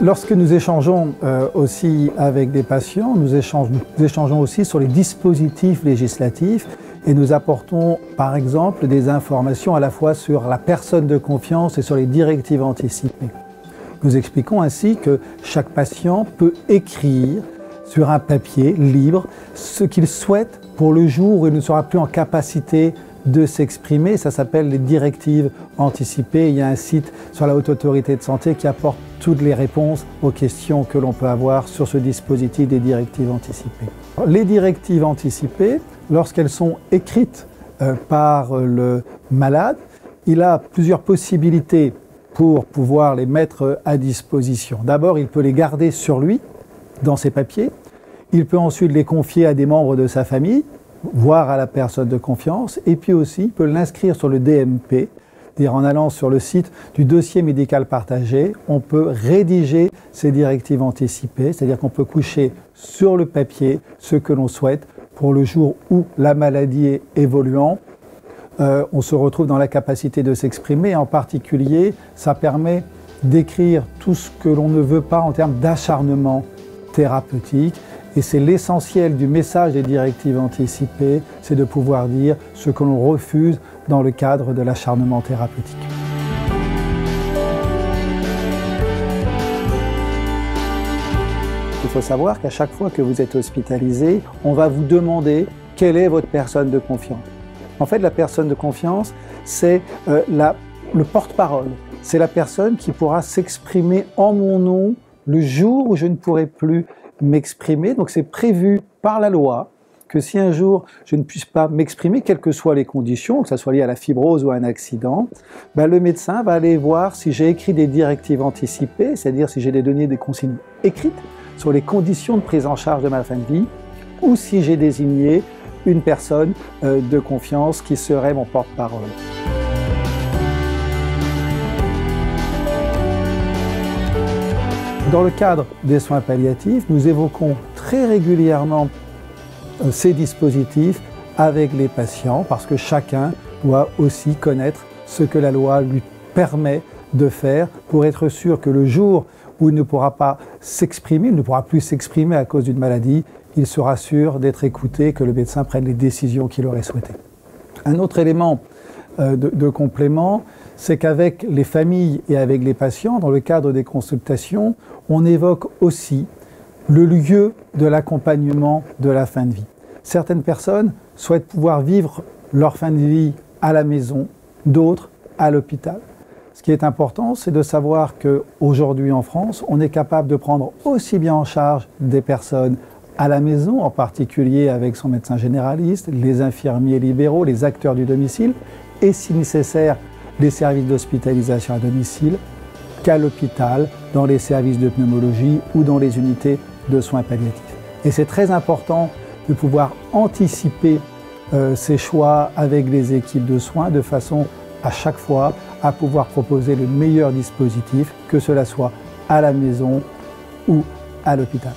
Lorsque nous échangeons aussi avec des patients, nous échangeons aussi sur les dispositifs législatifs et nous apportons par exemple des informations à la fois sur la personne de confiance et sur les directives anticipées. Nous expliquons ainsi que chaque patient peut écrire sur un papier libre ce qu'il souhaite pour le jour où il ne sera plus en capacité de s'exprimer. Ça s'appelle les directives anticipées. Il y a un site sur la Haute Autorité de Santé qui apporte toutes les réponses aux questions que l'on peut avoir sur ce dispositif des directives anticipées. Les directives anticipées, lorsqu'elles sont écrites par le malade, il a plusieurs possibilités pour pouvoir les mettre à disposition. D'abord, il peut les garder sur lui, dans ses papiers. Il peut ensuite les confier à des membres de sa famille, voire à la personne de confiance, et puis aussi il peut l'inscrire sur le DMP, c'est-à-dire en allant sur le site du dossier médical partagé, on peut rédiger ces directives anticipées, c'est-à-dire qu'on peut coucher sur le papier ce que l'on souhaite pour le jour où la maladie est évoluant. On se retrouve dans la capacité de s'exprimer, en particulier ça permet d'écrire tout ce que l'on ne veut pas en termes d'acharnement thérapeutique. Et c'est l'essentiel du message des directives anticipées, c'est de pouvoir dire ce que l'on refuse dans le cadre de l'acharnement thérapeutique. Il faut savoir qu'à chaque fois que vous êtes hospitalisé, on va vous demander quelle est votre personne de confiance. En fait, la personne de confiance, c'est le porte-parole. C'est la personne qui pourra s'exprimer en mon nom le jour où je ne pourrai plus m'exprimer. Donc c'est prévu par la loi que si un jour je ne puisse pas m'exprimer, quelles que soient les conditions, que ce soit lié à la fibrose ou à un accident, le médecin va aller voir si j'ai écrit des directives anticipées, c'est-à-dire si j'ai donné des consignes écrites sur les conditions de prise en charge de ma fin de vie, ou si j'ai désigné une personne de confiance qui serait mon porte-parole. Dans le cadre des soins palliatifs, nous évoquons très régulièrement ces dispositifs avec les patients parce que chacun doit aussi connaître ce que la loi lui permet de faire pour être sûr que le jour où il ne pourra pas s'exprimer, il ne pourra plus s'exprimer à cause d'une maladie, il sera sûr d'être écouté, que le médecin prenne les décisions qu'il aurait souhaitées. Un autre élément de complément, c'est qu'avec les familles et avec les patients, dans le cadre des consultations, on évoque aussi le lieu de l'accompagnement de la fin de vie. Certaines personnes souhaitent pouvoir vivre leur fin de vie à la maison, d'autres à l'hôpital. Ce qui est important, c'est de savoir qu'aujourd'hui en France, on est capable de prendre aussi bien en charge des personnes à la maison, en particulier avec son médecin généraliste, les infirmiers libéraux, les acteurs du domicile, et si nécessaire, les services d'hospitalisation à domicile, qu'à l'hôpital, dans les services de pneumologie ou dans les unités de soins palliatifs. Et c'est très important de pouvoir anticiper ces choix avec les équipes de soins de façon à chaque fois à pouvoir proposer le meilleur dispositif, que cela soit à la maison ou à l'hôpital.